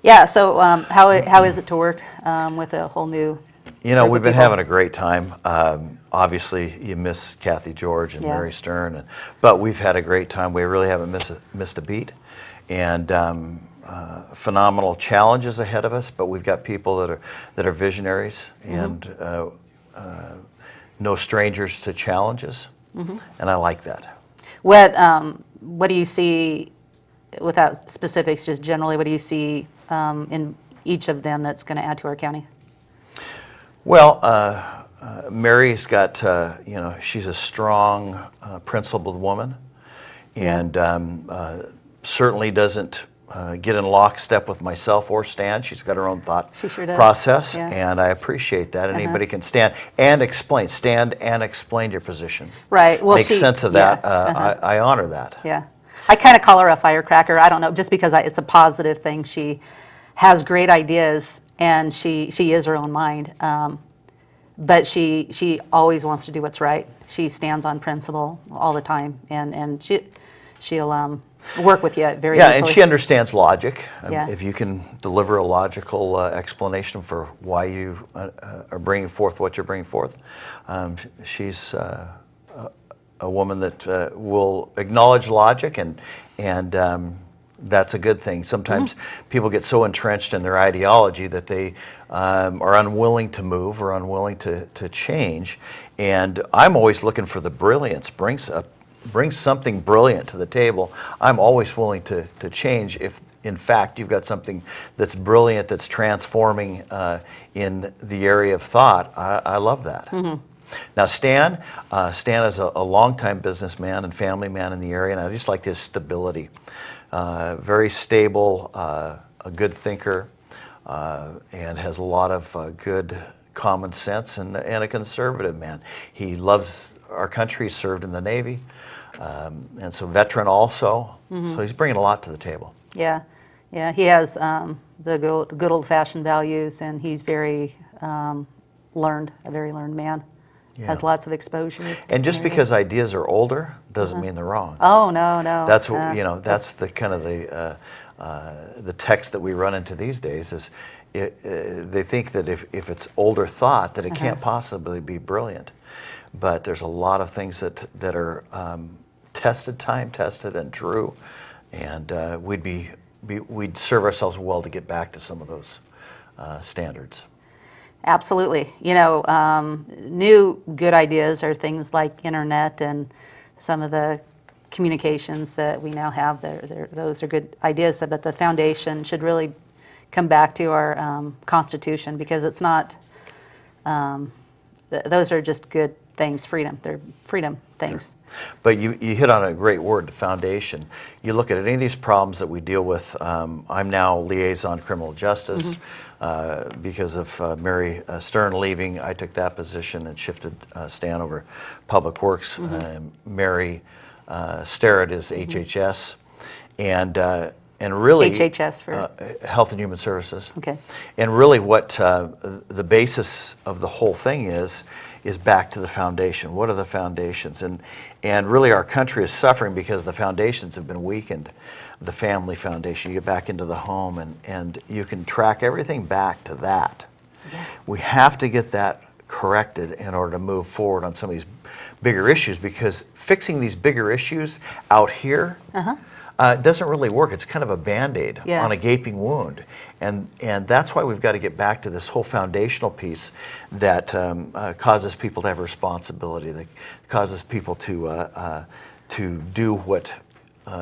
Yeah, so how is it to work with a whole new You know, group we've of been people? having a great time. Obviously, you miss Kathy George and Yeah. Mary Stern, but we've had a great time. We really haven't missed a beat, and phenomenal challenges ahead of us. But we've got people that are visionaries and no strangers to challenges, and I like that. What do you see, without specifics, just generally, what do you see in each of them that's going to add to our county? Well, Mary's got, you know, she's a strong, principled woman, and certainly doesn't get in lockstep with myself or Stan. She's got her own thought She sure does. process, Yeah. and I appreciate that. Anybody can stand and explain your position. Right. Well, Make sense of yeah. that. I honor that. Yeah. I kind of call her a firecracker. I don't know, just because it's a positive thing. She has great ideas, and she is her own mind. But she always wants to do what's right. She stands on principle all the time, and she'll work with you very easily. And she understands logic. Yeah. If you can deliver a logical explanation for why you are bringing forth what you're bringing forth, she's a woman that will acknowledge logic, and that's a good thing. Sometimes people get so entrenched in their ideology that they are unwilling to move or unwilling to change. And I'm always looking for the brilliance. Bring something brilliant to the table. I'm always willing to change if, in fact, you've got something that's brilliant, that's transforming in the area of thought. I love that. Now, Stan is a longtime businessman and family man in the area, and I just like his stability. Very stable, a good thinker, and has a lot of good common sense, and a conservative man. He loves our country, served in the Navy, and so veteran also. So he's bringing a lot to the table. Yeah, yeah. He has the good old-fashioned values, and he's very learned, a very learned man. Has lots of exposure. And just because ideas are older doesn't mean they're wrong. Oh, no, no. That's what, you know. That's the kind of the text that we run into these days. Is they think that if it's older thought, that it can't possibly be brilliant. But there's a lot of things that are time tested and true, and we'd serve ourselves well to get back to some of those standards. Absolutely. You know, new good ideas are things like internet and some of the communications that we now have. Those are good ideas, but the foundation should really come back to our Constitution, because it's not, those are just good things, freedom. They're freedom things. Sure. But you hit on a great word, the foundation. You look at any of these problems that we deal with. I'm now liaison criminal justice. Because of Mary Stern leaving, I took that position and shifted Stan over Public Works. Mary Starrett is HHS, and really HHS for Health and Human Services. Okay. And really, what the basis of the whole thing is back to the foundation. What are the foundations? And really, our country is suffering because the foundations have been weakened. The family foundation, you get back into the home, and you can track everything back to that. Yeah. We have to get that corrected in order to move forward on some of these bigger issues, because fixing these bigger issues out here doesn't really work. It's kind of a Band-Aid on a gaping wound. And that's why we've got to get back to this whole foundational piece that causes people to have responsibility, that causes people to do what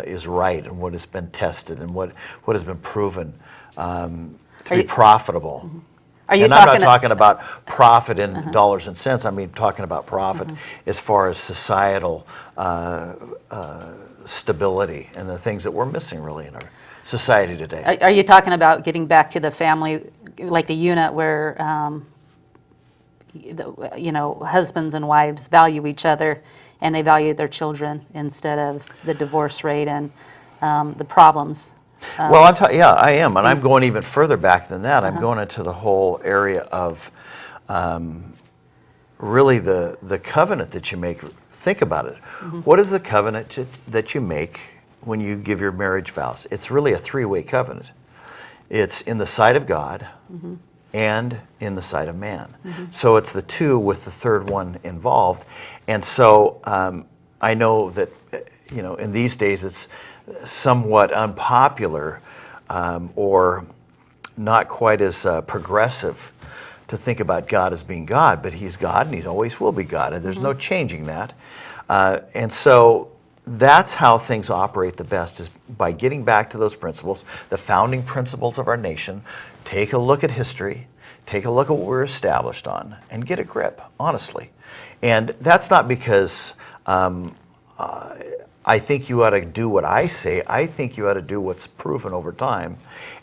is right, and what has been tested, and what has been proven to be profitable. Are you and I'm not talking about profit in dollars and cents. I mean talking about profit as far as societal stability and the things that we're missing really in our society today. Are you talking about getting back to the family, like the unit where you know, husbands and wives value each other, and they value their children instead of the divorce rate and the problems? Well, I am, and I'm going even further back than that. I'm going into the whole area of really the covenant that you make. Think about it. What is the covenant that you make when you give your marriage vows? It's really a three-way covenant. It's in the sight of God and in the sight of man. So it's the two with the third one involved. And so I know that, in these days it's somewhat unpopular or not quite as progressive to think about God as being God, but he's God and he always will be God, and there's no changing that. And so that's how things operate the best, is by getting back to those principles, the founding principles of our nation. Take a look at history, take a look at what we're established on, and get a grip, honestly. And that's not because I think you ought to do what I say. I think you ought to do what's proven over time.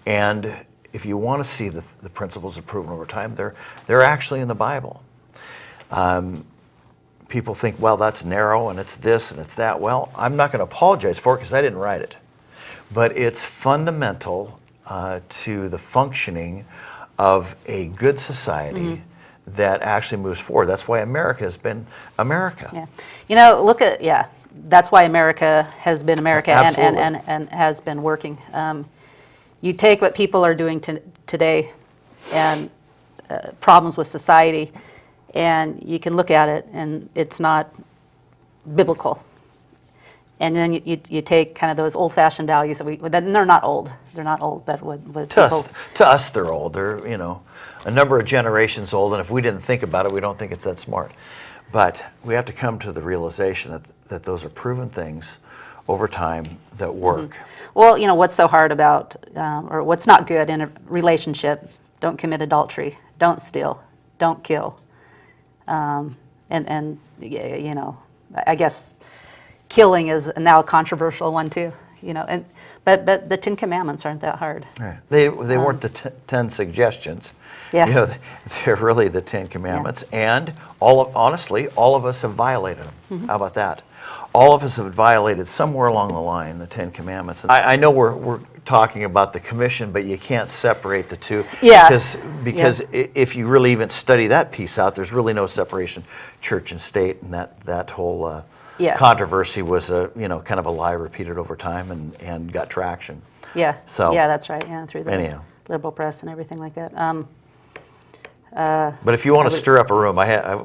And if you want to see the principles of proven over time, they're actually in the Bible. People think, well, that's narrow and it's this and it's that. Well, I'm not going to apologize for it because I didn't write it. But it's fundamental to the functioning of a good society that actually moves forward. That's why America has been America. Yeah. That's why America has been America and has been working. You take what people are doing today and problems with society, and you can look at it and it's not biblical. And then you take kind of those old-fashioned values then they're not old. They're not old, but what to us they're old. They're a number of generations old, and if we didn't think about it, we don't think it's that smart. But we have to come to the realization that those are proven things over time that work. Well, what's so hard about, or what's not good in a relationship? Don't commit adultery. Don't steal. Don't kill. I guess killing is now a controversial one too. But the 10 Commandments aren't that hard. Right. They weren't the 10 suggestions. Yeah. They're really the 10 Commandments, and honestly, all of us have violated them. How about that? All of us have violated somewhere along the line the 10 Commandments. I know we're talking about the commission, but you can't separate the two. Yeah. Because if you really even study that piece out, there's really no separation, church and state, and that whole controversy was kind of a lie repeated over time and got traction. Yeah. So that's right. Yeah, through the liberal press and everything like that. But if you want to stir up a room,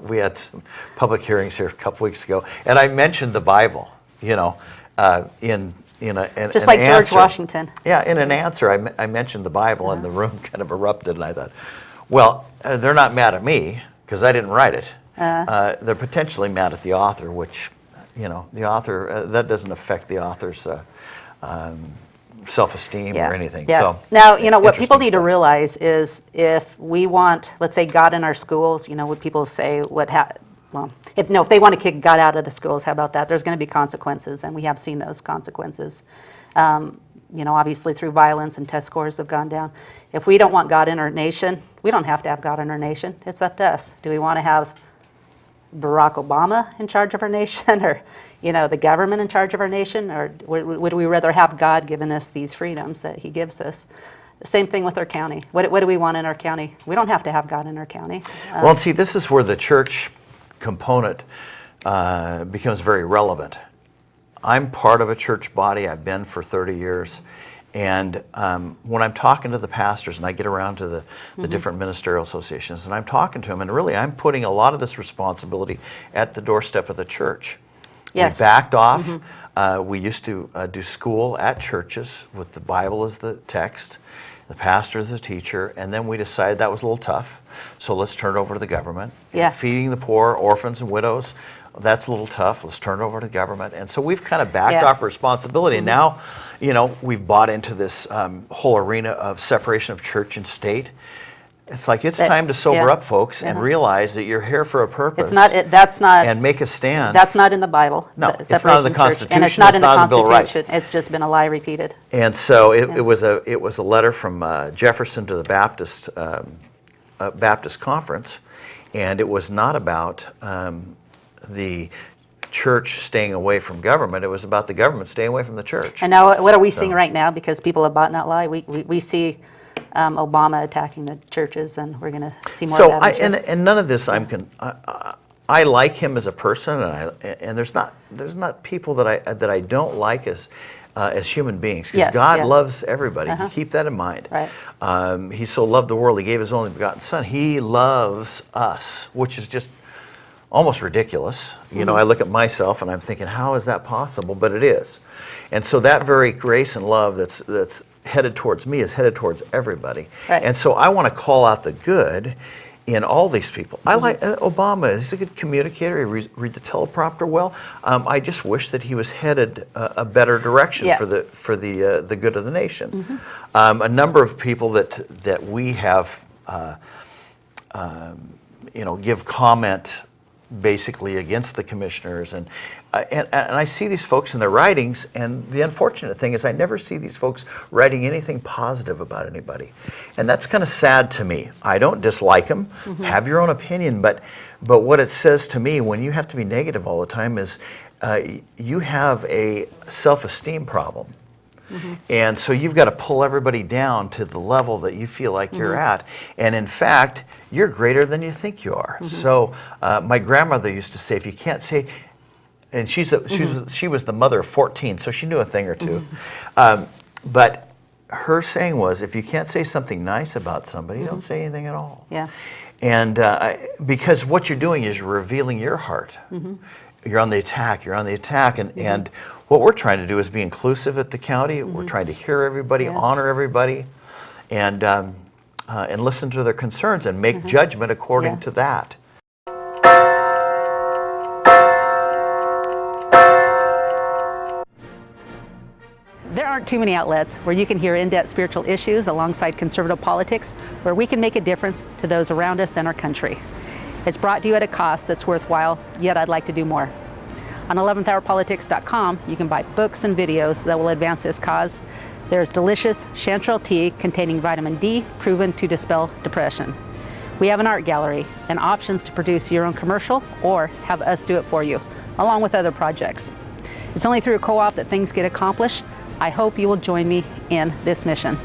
we had some public hearings here a couple weeks ago, and I mentioned the Bible, in just like George Washington. Yeah, in an answer, I mentioned the Bible, and the room kind of erupted, and I thought, well, they're not mad at me because I didn't write it. They're potentially mad at the author, which, the author, that doesn't affect the author's self-esteem or anything. Yeah. So now, what people need to realize is if we want, let's say, God in our schools, what people say, if they want to kick God out of the schools, how about that? There's going to be consequences, and we have seen those consequences. Obviously through violence, and test scores have gone down. If we don't want God in our nation, we don't have to have God in our nation. It's up to us. Do we want to have Barack Obama in charge of our nation, or the government in charge of our nation, or would we rather have God giving us these freedoms that he gives us? The same thing with our county. What do we want in our county? We don't have to have God in our county. Well, see, this is where the church component becomes very relevant. I'm part of a church body. I've been for 30 years. And when I'm talking to the pastors, and I get around to the different ministerial associations, and I'm talking to them, and really I'm putting a lot of this responsibility at the doorstep of the church. Yes. We backed off. We used to do school at churches with the Bible as the text, the pastor as the teacher, and then we decided that was a little tough, so let's turn it over to the government. Yeah. Feeding the poor, orphans and widows, that's a little tough. Let's turn it over to the government. And so we've kind of backed off responsibility. And now, we've bought into this whole arena of separation of church and state. It's like it's time to sober up, folks, and realize that you're here for a purpose. And make a stand. That's not in the Bible. No, it's not in the Constitution. And it's not in the Bill of Rights. Constitution. It's just been a lie repeated. And so it was a letter from Jefferson to the Baptist Conference, and it was not about the church staying away from government. It was about the government staying away from the church. And now, what are we seeing right now? Because people have bought that lie. We see Obama attacking the churches, and we're going to see more of that. And none of this I like him as a person, and there's not people that I don't like as as human beings, because Yes, God yeah. loves everybody. You keep that in mind. Right. He so loved the world, he gave his only begotten son. He loves us, which is just almost ridiculous. You know, I look at myself and I'm thinking, how is that possible? But it is. And so that very grace and love that's headed towards me is headed towards everybody. Right. And so I want to call out the good in all these people. I like Obama. He's a good communicator. He read the teleprompter well. I just wish that he was headed a better direction Yeah. for the good of the nation. A number of people that we have, give comment basically against the commissioners, and I see these folks in their writings, and the unfortunate thing is I never see these folks writing anything positive about anybody, and that's kind of sad to me. I don't dislike them. Have your own opinion, but what it says to me when you have to be negative all the time is you have a self-esteem problem. And so you've got to pull everybody down to the level that you feel like you're at. And in fact, you're greater than you think you are. So my grandmother used to say, if you can't say, and she was the mother of 14, so she knew a thing or two. But her saying was, if you can't say something nice about somebody, don't say anything at all. Yeah. And because what you're doing is you're revealing your heart. You're on the attack. You're on the attack, and what we're trying to do is be inclusive at the county. We're trying to hear everybody, honor everybody, and listen to their concerns and make judgment according to that. There aren't too many outlets where you can hear in-depth spiritual issues alongside conservative politics, where we can make a difference to those around us and our country. It's brought to you at a cost that's worthwhile, yet I'd like to do more. On 11thhourpolitics.com, you can buy books and videos that will advance this cause. There's delicious chanterelle tea containing vitamin D, proven to dispel depression. We have an art gallery and options to produce your own commercial or have us do it for you, along with other projects. It's only through a co-op that things get accomplished. I hope you will join me in this mission.